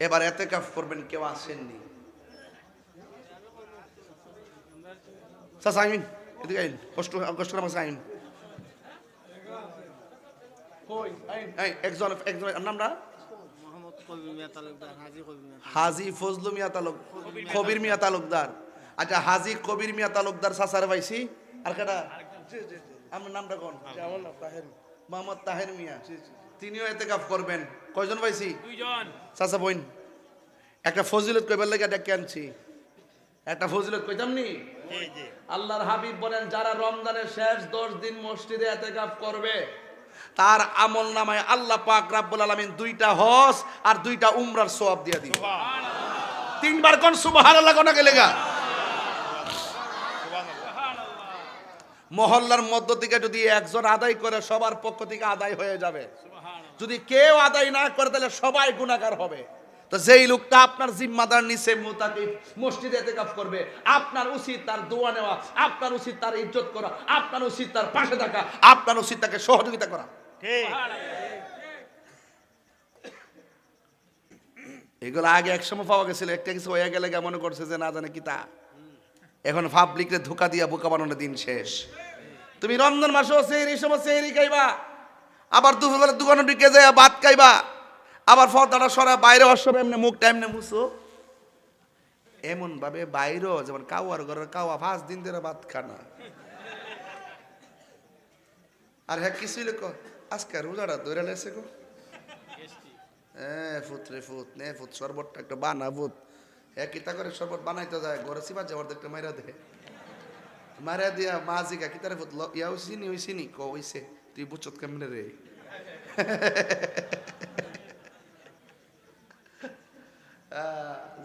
এবার এতেকাফ করবেন, কেউ আসেননি। সাইমিন এদিকে আইন, কষ্ট কষ্ট করে আমাকে আইন। একজন নামটা হাজি ফজলু মিয়া তালুক, কবির মিয়া তালুকদার। আচ্ছা, হাজি কবির মিয়া তালুকদার চাচার পাইছি। আর কেটা আমার নামটা কোন? মোহাম্মদ তাহের মিয়া, তিনিও এতেকাফ করবেন। কয়জন পাইছি? দুইজন। চাচা বোন একটা ফজিলত কইবার লাগে ডেকে আনছি। একটা ফজিলত কইতাম নি? আল্লাহর হাবিব বলেন, যারা রমজানের শেষ 10 দিন মসজিদে এতেকাফ করবে তার আমল নামায় আল্লাহ পাক রব্বুল আলামিন 2টা হজ আর 2টা উমরার সওয়াব দিয়ে দিবেন। সুবহানাল্লাহ। 3বার কোন সুবহানাল্লাহ কোন গেলেগা। মহল্লার মধ্য থেকে যদি একজন আদায় করে সবার পক্ষ থেকে আদায় হয়ে যাবে। যদি কেউ আদায় না করে তাহলে সবাই গুনাহগার হবে। তো যেই লোকটা আপনার জিম্মাদার নিচে মুতাকিব মসজিদে ইতিকাফ করবে, আপনার উচিত তার দোয়া নেওয়া, আপনার উচিত তার ইজ্জত করা, আপনার উচিত তার পাশে থাকা, আপনার উচিত তাকে সহযোগিতা করা। এগুলো আগে একসময় পাওয়া গেছিল, একটা কিছু হয়ে গেলে মনে করছে যে না জানে কি তা। এখন পাবলিকরে ধোকা দিয়া বোকা বানানোর দিন শেষ। তুমি রমজান মাসেও সেহরি সময় সেহরি খাইবা, আবার দুপুরবেলা দোকানে ঢুকে যায় ভাত খাইবা, আবার ফর্দাটা সরা বাইরে অসব এমনি মুখটা এমনি মুছো এমন ভাবে বাইরেও যেমন কাওয়ার ঘরের কাওয়া 5 দিন ধরে ভাত খানা। আর হ্যাঁ কিছুই লোক আজকে রোজাটা ধরে লেছে গো। হ্যাঁ ফুত রে ফুত নে ফুত শরবতটা একটা বানা ফুত। হ্যাঁ কিতা করে শরবত বানাইতে যায় ঘরে সিবা যাওয়ার একটা মাইরা দেয়, মারা দিয়া মাজিকা কিতারে ফুত ইয়াও চিনি ওই চিনি ক হইছে তুই বুঝছত কেমনে রে।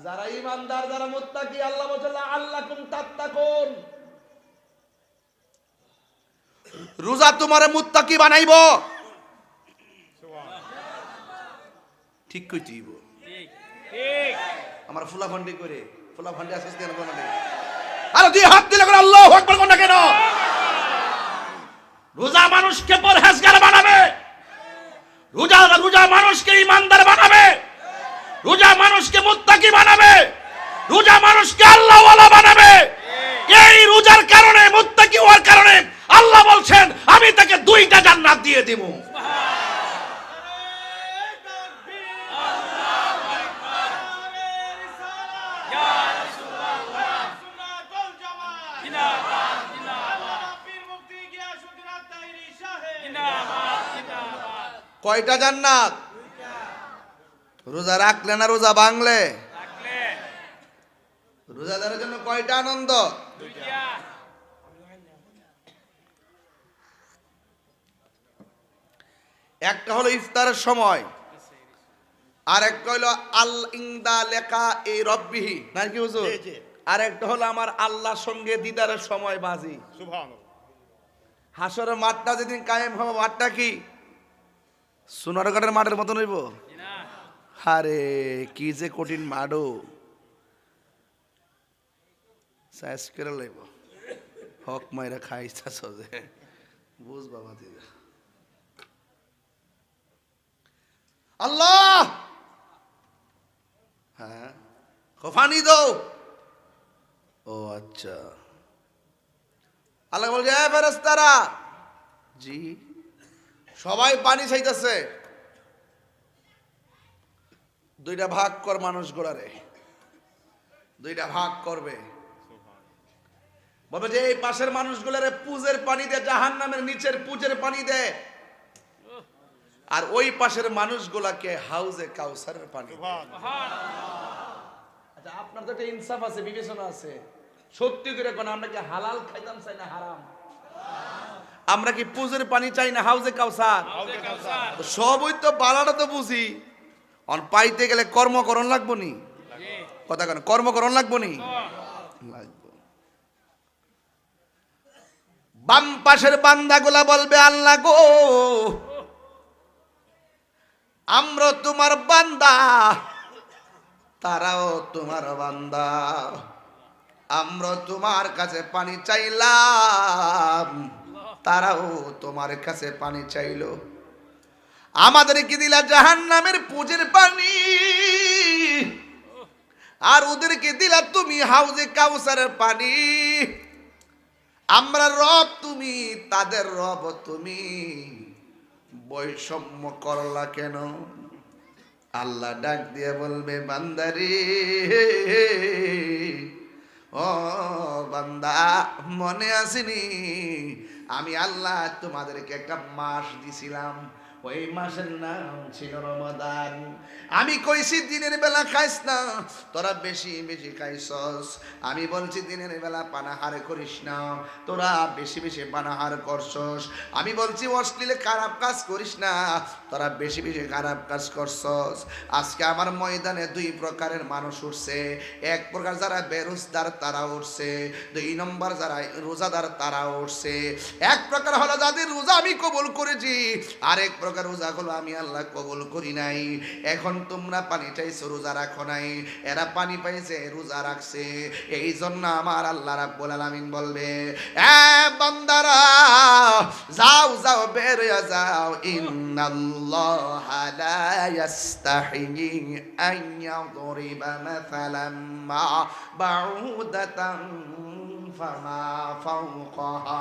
যারা ইমানদার, যারা মুত্তাকি, আল্লাহ বলেন আল্লাকুম তাত্তাকুন, রোজা তোমারে মুত্তাকি বানাইবো। ঠিক কইতিব, ঠিক ঠিক। আমার ফুলা ফান্ডি করে ফুলা ফান্ডি আসছে কেন কোন না? আরে দুই হাত দিলে করে আল্লাহু আকবার কোন না কেন? রোজা মানুষকে পরহেজগার বানাবে, রোজা মানুষকে ইমানদার বানাবে, রোজা মানুষকে মুত্তাকি বানাবে, রোজা মানুষকে আল্লাহওয়ালা বানাবে। এই রোজার কারণে, মুত্তাকি হওয়ার কারণে আল্লাহ বলছেন আমি তাকে 2টা জান্নাত দিয়ে দেব। কয়টা জান্নাত? রোজা রাখলে না রোজা ভাঙলে? রোজাদারের জন্য কয়টা আনন্দ? একটা হলো ইফতারের সময়, আর একটা হলো আল ইনদা লেখা এই রব্বিহি নাকি হুজুর, আর একটা হলো আমার আল্লাহর সঙ্গে দিদারের সময় বাজি। সুবহানাল্লাহ। হাসরের মাঠটা যেদিন কায়েম হবে, মাঠটা কি সোনারঘাটের মাঠের মতন হইব? আরে কি যে কঠিন মাঠও, সাইজ করে লইব, হক মাইরা খাইছাছ যে বুঝ বাবা দিদা। আল্লাহ হ্যাঁ পানি দাও। ও আচ্ছা, আল্লাহ বলছে এ ফেরেশতারা, জি সবাই পানি চাইতেছে, 2টা ভাগ কর মানুষগুলারে, 2টা ভাগ করবে। বলবে যে এই পাশের মানুষগুলারে পুজের পানি দে, জাহান্নামের নিচের পুজের পানি দে, আর ওই পাশের মানুষগুলাকে হাউজে কাউসারের পানি। আচ্ছা আপনার তো একটা ইনসাফ আছে, বিবেচনা আছে, সত্যি করে কোন আমরা কি হালাল খাইতাম চাই না হারাম? আমরা কি পুজের পানি চাই না হাউজে কাউসার? সবই তো বালাটা তো বুঝি, অন পাইতে গেলে কর্মকরণ লাগবো নি? কথা কেন কর্মকরণ লাগবো নি? লাগবো। বাম পাশের বান্দাগুলা বলবে আল্লাহ গো আমরা তোমার বান্দা, তারাও তোমার বান্দা, আমরা তোমার কাছে পানি চাইলাম, তারাও তোমার কাছে পানি চাইলো, আমাদের কি দিলা জাহান্নামের পুজের পানি, আর ওদেরকে দিলা তুমি হাউজে কাউসারের পানি। আমরা রব তুমি, তাদের রব তুমি, বৈষম্য করলা কেন? আল্লাহ ডাক দিয়ে বলবে, বান্দারে, ও বান্দা, মনে আসেনি আমি আল্লাহ তোমাদেরকে একটা মাস দিছিলাম, ওই মাসের নাম ছিল রমাদান। আমি কইছি দিনের বেলা খাইস না, তোরা বেশি বেশি খাইছস। আমি বলছি দিনের বেলা পানাহার করিস না, তোরা বেশি বেশি পানাহার করছস। আমি বলছি অশ্লীল খারাপ কাজ করিস না, তোরা বেশি বেশি খারাপ কাজ করছস। আজকে আমার ময়দানে দুই প্রকারের মানুষ উঠছে। এক প্রকার যারা বেরোজগার তারা উঠছে, দুই নম্বর যারা রোজাদার তারা উঠছে। এক প্রকার হলো যাদের রোজা আমি কবুল করেছি, আরেক প্রকার রোজা গুলো আমি আল্লাহ কবুল করি নাই। এখন তোমরা পানি চাইছো, রোজা রাখো নাই, এরা পানি পাইছে, রোজা রাখছে। এই জন্য আমার আল্লাহ রাব্বুল আলামিন বলবে, এ বান্দারা, যাও যাও বের হয়ে যাও। ইন্নাল্লাহা লা ইস্তাহি আন ইয়াদরিবা মাসালাম মা বাউদাতান ফামা ফাওকাহা।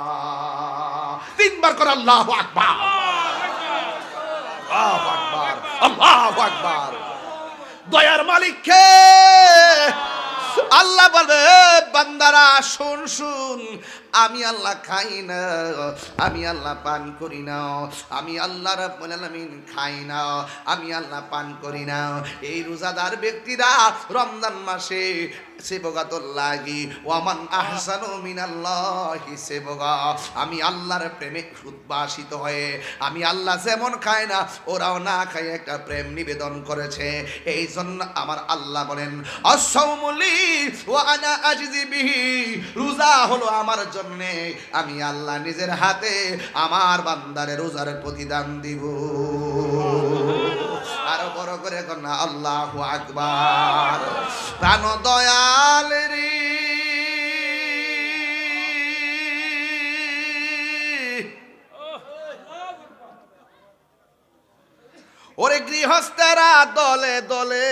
তিনবার করে আল্লাহু আকবার, আল্লাহু আকবার, আল্লাহু আকবার। দয়ার মালিক কে? আল্লাহ বলবে, বান্দারা শুন শুন, আমি আল্লাহ খাই না, আমি আল্লাহ পান করি না, আমি আল্লাহ রাব্বুল আলামিন খাই না, আমি আল্লাহ পান করি না। এই রোজাদার ব্যক্তিরা রমজান মাসে সেবগাতুল্লাহি ওয়া মান আহসানু মিনাল্লাহি সেবগা, আমি আল্লাহর প্রেমে উদ্ভাসিত হয়ে, আমি আল্লাহ যেমন খায় না ওরাও না খায় একটা প্রেম নিবেদন করেছে। এই জন্য আমার আল্লাহ বলেন, আস-সাওমুলি ওয়া আনা আজজি বিহি, রোজা হলো আমার জন্য, আমি আল্লাহ নিজের হাতে আমার বান্দারে রোজার প্রতিদান দিব। আরো বড় করে কর না আল্লাহু আকবার। প্রাণ দয়াল রে, ওরে গৃহস্থেরা দলে দলে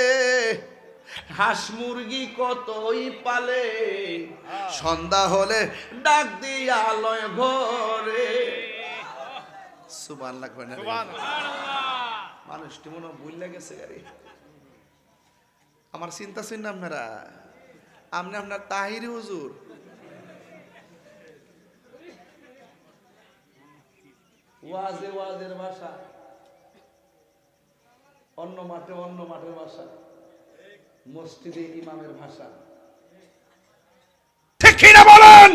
হাঁস মুরগি কতই পালে, সন্ধ্যা হলে ডাক দিয়া লয় ঘরে। সুবহানাল্লাহ কয় না? মানুষটি মনে ভুলে গেছে গাড়ি। আমার চিন্তা শুন আপনারা, আপনি আপনার তাহিরি হুজুর, ওয়াজে ওয়াজের ভাষা, অন্য মাঠে অন্য মাঠের ভাষা, মসজিদে ইমামের ভাষা, ঠিক কি না বলেন?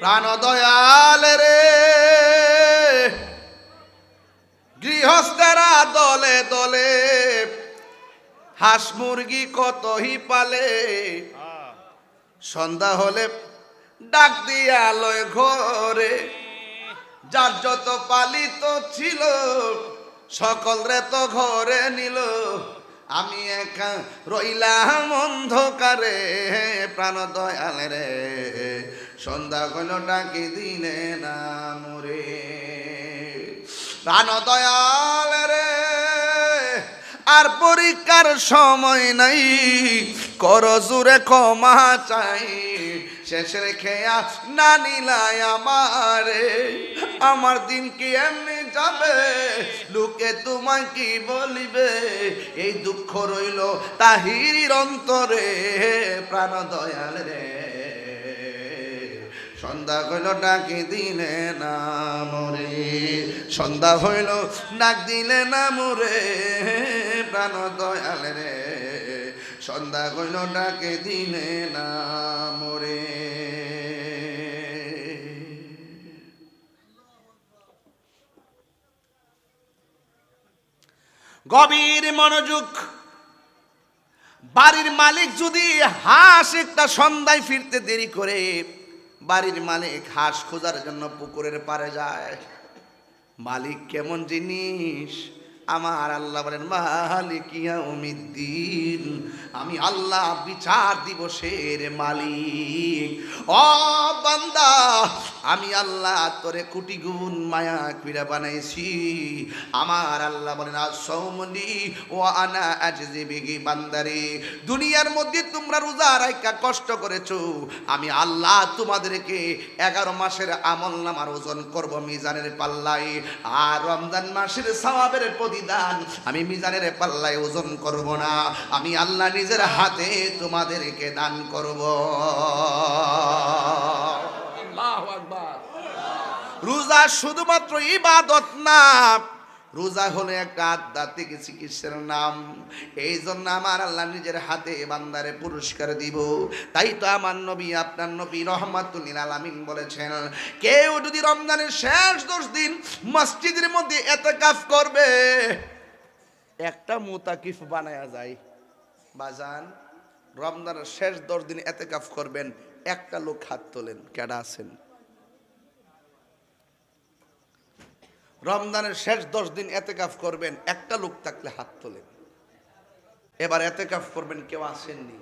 প্রাণ দয়াল রে, গৃহস্থেরা দলে দলে হাঁস মুরগি কতই পালে, সন্ধ্যা হলে ডাক দিয়া লয় ঘরে। যার যত পালিত ছিল সকল রে তো ঘরে নিল, আমি একা রইলাম অন্ধকারে। প্রাণ দয়াল রে, সন্ধ্যা হইল ডাকি দিলে না মোরে। প্রাণ দয়াল রে, আর পরীক্ষার সময় নাই, কর জুরে ক্ষমা চাই। শেষের খেয়া না নিলাই আমারে, আমার দিন কি এমনি যাবে, লোকে তোমায় কি বলিবে, এই দুঃখ রইল তাহিরির অন্তরে। প্রাণ দয়াল রে, সন্ধ্যা হইল ডাকি দিলে না মোরে, সন্ধ্যা হইল ডাক দিলে না মোরে। প্রাণ দয়াল রে, সন্ধ্যা হইল ডাকে দিলে না মোরে। গভীর মনোযোগ। বাড়ির মালিক যদি হাঁস একটা সন্ধ্যায় ফিরতে দেরি করে, বাড়ির মালিক হাঁস খোঁজার জন্য পুকুরের পাড়ে যায়। মালিক কেমন জিনিস, আমার আল্লাহ বলেন মালিক ইয়াউমিদ্দিন, আমি আল্লাহ বিচার দিবসের মালিক। ও বান্দা, আমি আল্লাহ তোরে কোটি গুণ মায়া কইরা বানাইছি। আমার আল্লাহ বলেন আসৌমনি ওয়া আনা আজজি বিহি, বান্দারে দুনিয়ার মধ্যে তোমরা রোজা রাইখা কষ্ট করেছো, আমি আল্লাহ তোমাদেরকে 11 মাসের আমল নামার ওজন করব মিজানের পাল্লায়, আর রমজান মাসের সওয়াবের প্রতিদান আমি মিজানের পাল্লায় ওজন করব না, আমি আল্লাহ নিজের হাতে তোমাদেরকে দান করব। আল্লাহু আকবার। রোজা শুধুমাত্র ইবাদত না, রোজা হলো একটা আধ্যাত্মিক চিকিৎসার নাম। এই জন্য আমার আল্লাহ নিজের হাতে বান্দারে পুরস্কার দিব। তাই তো আমার নবী, আপনার নবী রহমাতুল লিল আলামিন বলেছেন, কেউ যদি রমজানের শেষ 10 দিন মসজিদের মধ্যে ইতিকাফ করবে, একটা মুতাকিফ বানায়া যায়। বাজান, রমজানের শেষ 10 দিন ইতিকাফ করবেন, একটা লোক হাত তোলেন, কেডা আছেন? রমজানের শেষ 10 দিন ইতিকাফ করবেন, একটা লোক থাকলে হাত তোলেন। এবার ইতিকাফ করবেন, কেউ আসেননি?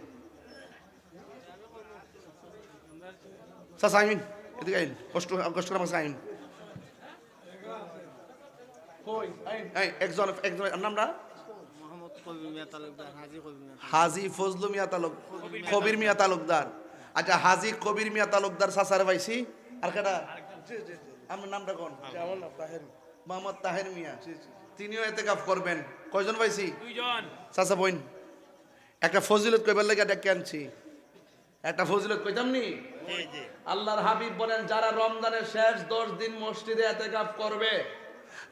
সাইমিন এদিকে আইন, কষ্ট আমার সাইমিন কই আইন, একজন নামটা হাজী ফজলু মিয়া তালুকদার, কবির মিয়া তালুকদার। আচ্ছা, হাজী কবির মিয়া তালুকদার চাচার পাইছি। আর কেডা? আমার নামটা কোন? মোহাম্মদ তাহের মিয়া, তিনিও ইতিকাফ করবেন। কয়জন পাইছি? 2 জন। চাচা বোন, একটা ফজিলত কইবার লাগি এটা কেনছি, একটা ফজিলত কইতাম নি। আল্লাহর হাবিব বলেন, যারা রমজানের শেষ 10 দিন মসজিদে ইতিকাফ করবে,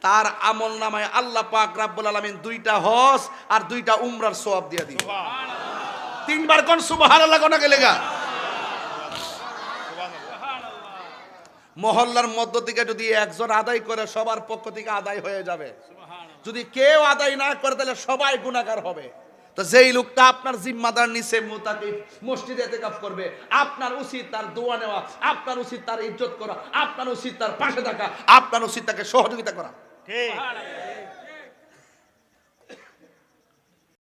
তার আমল নামায় আল্লাহ পাক রব্বুল আলামিন 2টা হজ আর 2টা উমরার সওয়াব দিয়া দিবেন। সুবহানাল্লাহ। 3বার কোন সুবহানাল্লাহ কোন গেলেগা। মহল্লার মধ্য থেকে যদি একজন আদায় করে, সবার পক্ষ থেকে আদায় হয়ে যাবে। যদি কেউ আদায় না করে, তাহলে সবাই গুনাহগার হবে। তো যেই লোকটা আপনার জিম্মাদার নিচে মুতাকিফ মসজিদে ইতিকাফ করবে, আপনার উচিত তার দোয়া নেওয়া, আপনার উচিত তার ইজ্জত করা, আপনার উচিত তার পাশে থাকা, আপনার উচিত তাকে সহযোগিতা করা। ঠিক।